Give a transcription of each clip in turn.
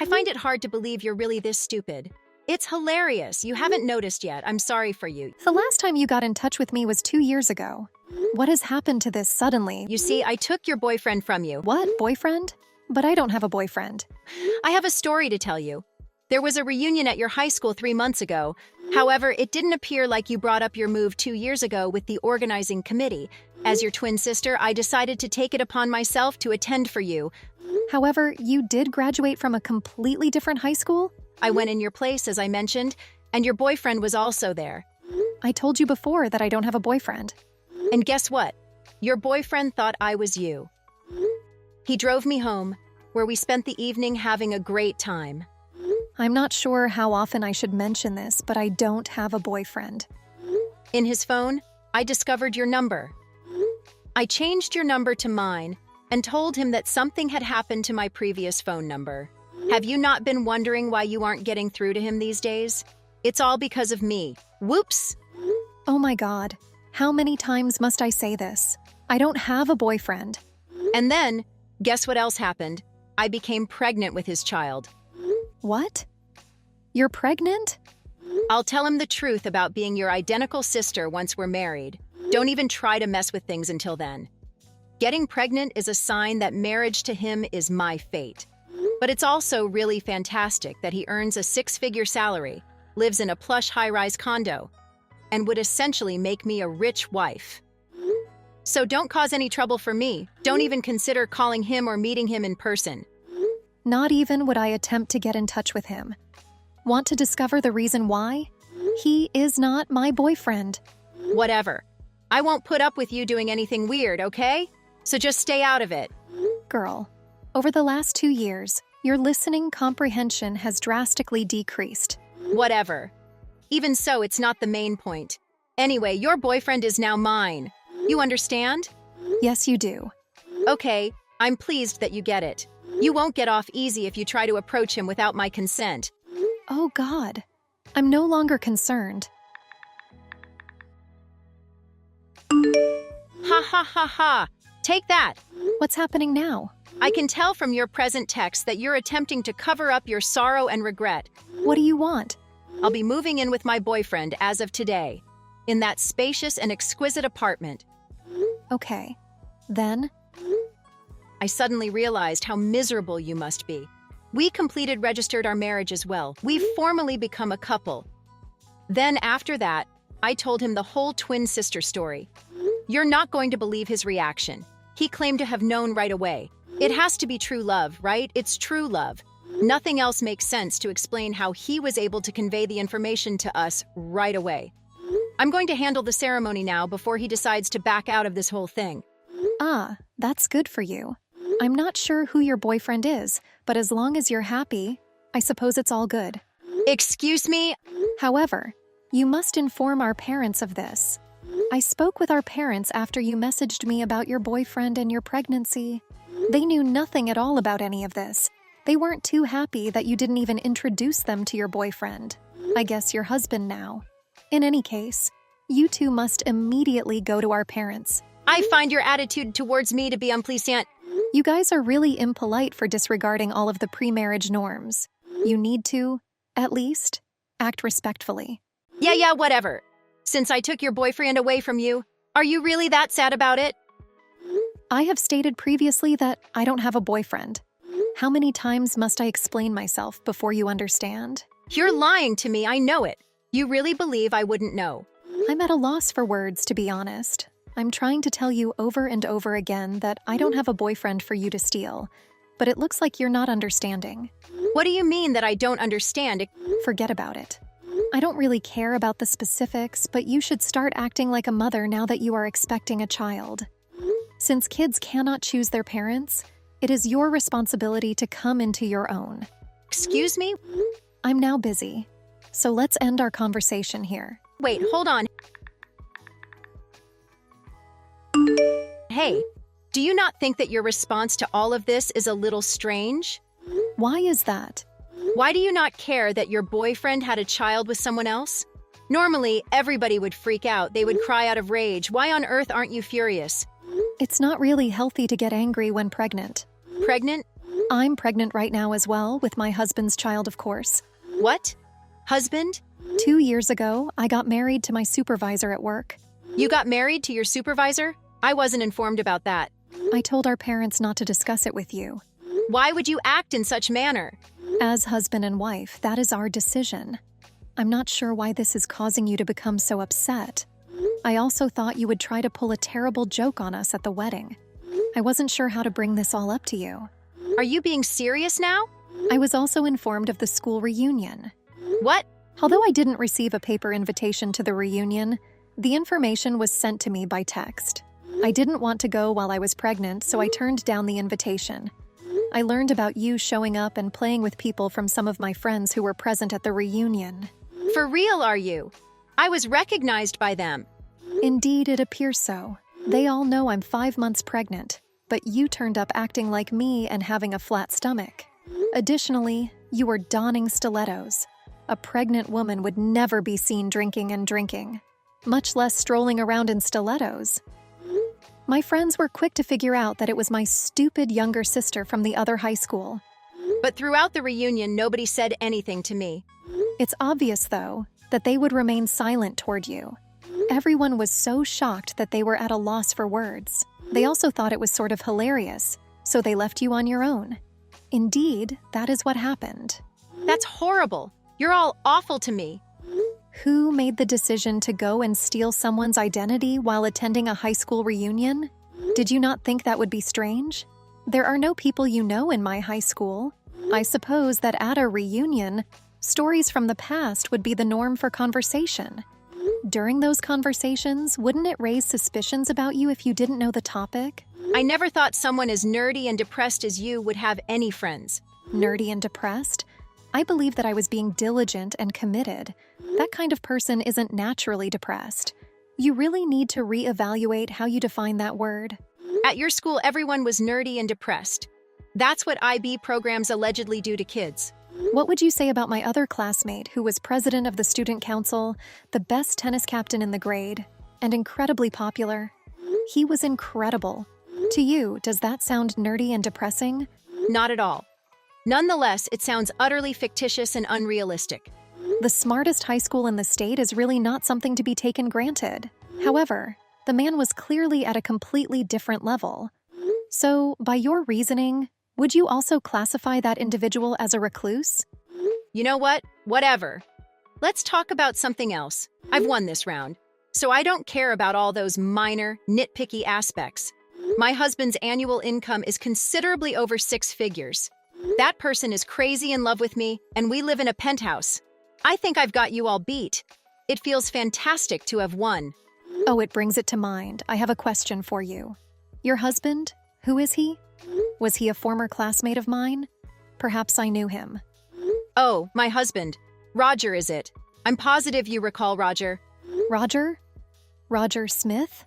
I find it hard to believe you're really this stupid. It's hilarious. You haven't noticed yet. I'm sorry for you. The last time you got in touch with me was 2 years ago. What has happened to this suddenly? You see, I took your boyfriend from you. What, boyfriend? But I don't have a boyfriend. I have a story to tell you. There was a reunion at your high school 3 months ago. However, it didn't appear like you brought up your move 2 years ago with the organizing committee. As your twin sister, I decided to take it upon myself to attend for you. However, you did graduate from a completely different high school? I went in your place, as I mentioned, and your boyfriend was also there. I told you before that I don't have a boyfriend. And guess what? Your boyfriend thought I was you. He drove me home, where we spent the evening having a great time. I'm not sure how often I should mention this, but I don't have a boyfriend. In his phone, I discovered your number. I changed your number to mine and told him that something had happened to my previous phone number. Have you not been wondering why you aren't getting through to him these days? It's all because of me. Whoops! Oh my God. How many times must I say this? I don't have a boyfriend. And then, guess what else happened? I became pregnant with his child. What? You're pregnant? I'll tell him the truth about being your identical sister once we're married. Don't even try to mess with things until then. Getting pregnant is a sign that marriage to him is my fate. But it's also really fantastic that he earns a 6-figure salary, lives in a plush high-rise condo, and would essentially make me a rich wife. So don't cause any trouble for me. Don't even consider calling him or meeting him in person. Not even would I attempt to get in touch with him. Want to discover the reason why? He is not my boyfriend. Whatever. I won't put up with you doing anything weird, okay? So just stay out of it. Girl, over the last 2 years, your listening comprehension has drastically decreased. Whatever. Even so, it's not the main point. Anyway, your boyfriend is now mine. You understand? Yes, you do. Okay, I'm pleased that you get it. You won't get off easy if you try to approach him without my consent. Oh God, I'm no longer concerned. Ha ha ha ha! Take that! What's happening now? I can tell from your present text that you're attempting to cover up your sorrow and regret. What do you want? I'll be moving in with my boyfriend as of today, in that spacious and exquisite apartment. Okay, then? I suddenly realized how miserable you must be. We registered our marriage as well. We've formally become a couple. Then after that, I told him the whole twin sister story. You're not going to believe his reaction. He claimed to have known right away. It has to be true love, right? It's true love. Nothing else makes sense to explain how he was able to convey the information to us right away. I'm going to handle the ceremony now before he decides to back out of this whole thing. Ah, that's good for you. I'm not sure who your boyfriend is, but as long as you're happy, I suppose it's all good. Excuse me? However, you must inform our parents of this. I spoke with our parents after you messaged me about your boyfriend and your pregnancy. They knew nothing at all about any of this. They weren't too happy that you didn't even introduce them to your boyfriend. I guess your husband now. In any case, you two must immediately go to our parents. I find your attitude towards me to be unpleasant. You guys are really impolite for disregarding all of the pre-marriage norms. You need to, at least, act respectfully. Yeah, whatever. Since I took your boyfriend away from you, are you really that sad about it? I have stated previously that I don't have a boyfriend. How many times must I explain myself before you understand? You're lying to me, I know it. You really believe I wouldn't know. I'm at a loss for words, to be honest. I'm trying to tell you over and over again that I don't have a boyfriend for you to steal, but it looks like you're not understanding. What do you mean that I don't understand? Forget about it. I don't really care about the specifics, but you should start acting like a mother now that you are expecting a child. Since kids cannot choose their parents, it is your responsibility to come into your own. Excuse me? I'm now busy, so let's end our conversation here. Wait, hold on. Hey, do you not think that your response to all of this is a little strange? Why is that? Why do you not care that your boyfriend had a child with someone else? Normally, everybody would freak out. They would cry out of rage. Why on earth aren't you furious? It's not really healthy to get angry when pregnant. Pregnant? I'm pregnant right now as well, with my husband's child, of course. What? Husband? 2 years ago, I got married to my supervisor at work. You got married to your supervisor? I wasn't informed about that. I told our parents not to discuss it with you. Why would you act in such manner? As husband and wife, that is our decision. I'm not sure why this is causing you to become so upset. I also thought you would try to pull a terrible joke on us at the wedding. I wasn't sure how to bring this all up to you. Are you being serious now? I was also informed of the school reunion. What? Although I didn't receive a paper invitation to the reunion, the information was sent to me by text. I didn't want to go while I was pregnant, so I turned down the invitation. I learned about you showing up and playing with people from some of my friends who were present at the reunion. For real, are you? I was recognized by them. Indeed, it appears so. They all know I'm 5 months pregnant, but you turned up acting like me and having a flat stomach. Additionally, you were donning stilettos. A pregnant woman would never be seen drinking, much less strolling around in stilettos. My friends were quick to figure out that it was my stupid younger sister from the other high school. But throughout the reunion, nobody said anything to me. It's obvious, though, that they would remain silent toward you. Everyone was so shocked that they were at a loss for words. They also thought it was sort of hilarious, so they left you on your own. Indeed, that is what happened. That's horrible. You're all awful to me. Who made the decision to go and steal someone's identity while attending a high school reunion? Did you not think that would be strange? There are no people you know in my high school. I suppose that at a reunion, stories from the past would be the norm for conversation. During those conversations, wouldn't it raise suspicions about you if you didn't know the topic? I never thought someone as nerdy and depressed as you would have any friends. Nerdy and depressed? I believe that I was being diligent and committed. That kind of person isn't naturally depressed. You really need to reevaluate how you define that word. At your school, everyone was nerdy and depressed. That's what IB programs allegedly do to kids. What would you say about my other classmate who was president of the student council, the best tennis captain in the grade, and incredibly popular? He was incredible. To you, does that sound nerdy and depressing? Not at all. Nonetheless, it sounds utterly fictitious and unrealistic. The smartest high school in the state is really not something to be taken granted. However, the man was clearly at a completely different level. So, by your reasoning, would you also classify that individual as a recluse? You know what? Whatever. Let's talk about something else. I've won this round, so I don't care about all those minor, nitpicky aspects. My husband's annual income is considerably over 6 figures. That person is crazy in love with me, and we live in a penthouse. I think I've got you all beat. It feels fantastic to have won. Oh, it brings it to mind. I have a question for you. Your husband, who is he? Was he a former classmate of mine? Perhaps I knew him. Oh, my husband. Roger, is it? I'm positive you recall Roger. Roger? Roger Smith?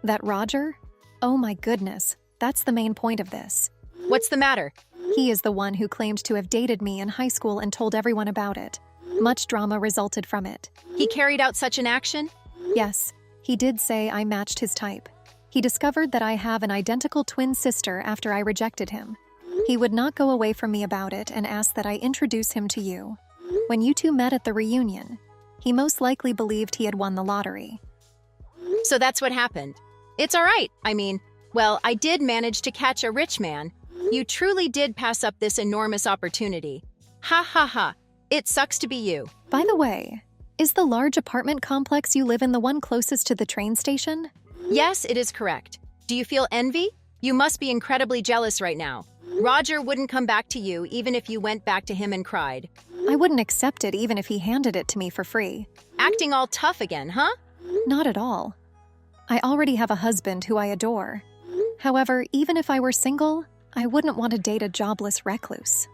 That Roger? Oh my goodness, that's the main point of this. What's the matter? He is the one who claimed to have dated me in high school and told everyone about it. Much drama resulted from it. He carried out such an action? Yes, he did say I matched his type. He discovered that I have an identical twin sister after I rejected him. He would not go away from me about it and asked that I introduce him to you. When you two met at the reunion, he most likely believed he had won the lottery. So that's what happened. It's all right. Well, I did manage to catch a rich man. You truly did pass up this enormous opportunity. Ha ha ha. It sucks to be you. By the way, is the large apartment complex you live in the one closest to the train station? Yes, it is correct. Do you feel envy? You must be incredibly jealous right now. Roger wouldn't come back to you even if you went back to him and cried. I wouldn't accept it even if he handed it to me for free. Acting all tough again, huh? Not at all. I already have a husband who I adore. However, even if I were single, I wouldn't want to date a jobless recluse.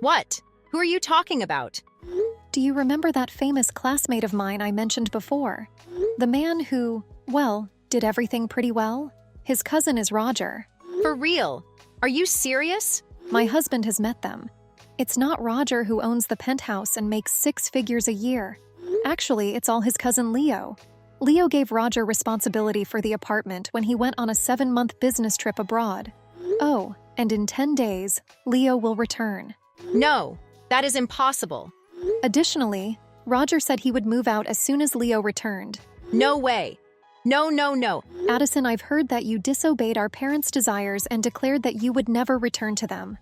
What? Who are you talking about? Do you remember that famous classmate of mine I mentioned before? The man who, well, did everything pretty well? His cousin is Roger. For real? Are you serious? My husband has met them. It's not Roger who owns the penthouse and makes 6 figures a year. Actually, it's all his cousin Leo. Leo gave Roger responsibility for the apartment when he went on a 7-month business trip abroad. Oh, and in 10 days, Leo will return. No, that is impossible. Additionally, Roger said he would move out as soon as Leo returned. No way. No, no, no. Addison, I've heard that you disobeyed our parents' desires and declared that you would never return to them.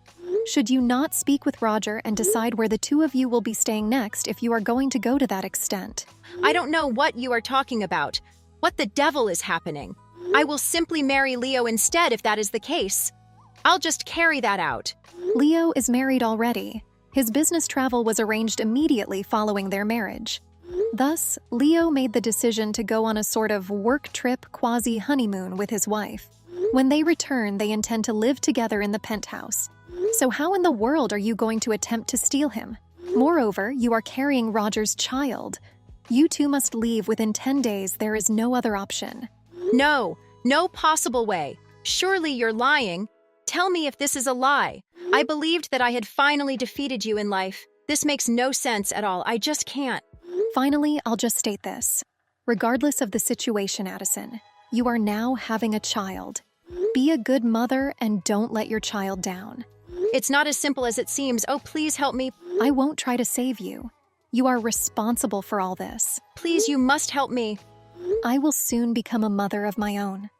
Should you not speak with Roger and decide where the two of you will be staying next if you are going to go to that extent? I don't know what you are talking about. What the devil is happening? I will simply marry Leo instead if that is the case. I'll just carry that out. Leo is married already. His business travel was arranged immediately following their marriage. Thus, Leo made the decision to go on a sort of work trip quasi-honeymoon with his wife. When they return, they intend to live together in the penthouse. So how in the world are you going to attempt to steal him? Moreover, you are carrying Roger's child. You two must leave within 10 days. There is no other option. No, no possible way. Surely you're lying. Tell me if this is a lie. I believed that I had finally defeated you in life. This makes no sense at all. I just can't. Finally, I'll just state this. Regardless of the situation, Addison, you are now having a child. Be a good mother and don't let your child down. It's not as simple as it seems. Oh, please help me. I won't try to save you. You are responsible for all this. Please, you must help me. I will soon become a mother of my own.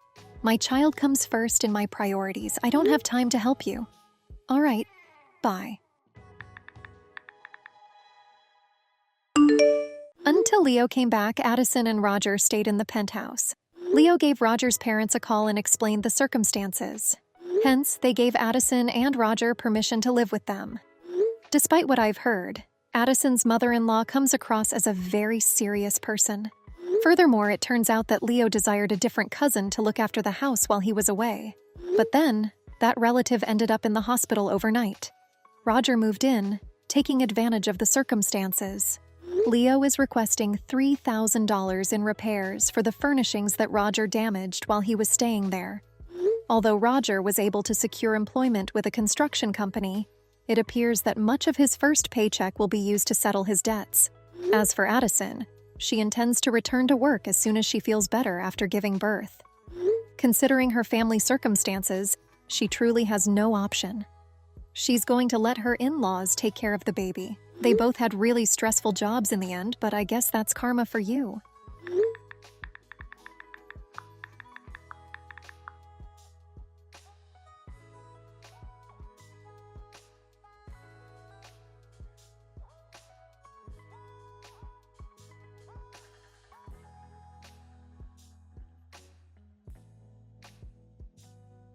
My child comes first in my priorities. I don't have time to help you. All right, bye. Until Leo came back, Addison and Roger stayed in the penthouse. Leo gave Roger's parents a call and explained the circumstances. Hence, they gave Addison and Roger permission to live with them. Despite what I've heard, Addison's mother-in-law comes across as a very serious person. Furthermore, it turns out that Leo desired a different cousin to look after the house while he was away. But then, that relative ended up in the hospital overnight. Roger moved in, taking advantage of the circumstances. Leo is requesting $3,000 in repairs for the furnishings that Roger damaged while he was staying there. Although Roger was able to secure employment with a construction company, it appears that much of his first paycheck will be used to settle his debts. As for Addison, she intends to return to work as soon as she feels better after giving birth. Considering her family circumstances, she truly has no option. She's going to let her in-laws take care of the baby. They both had really stressful jobs in the end, but I guess that's karma for you.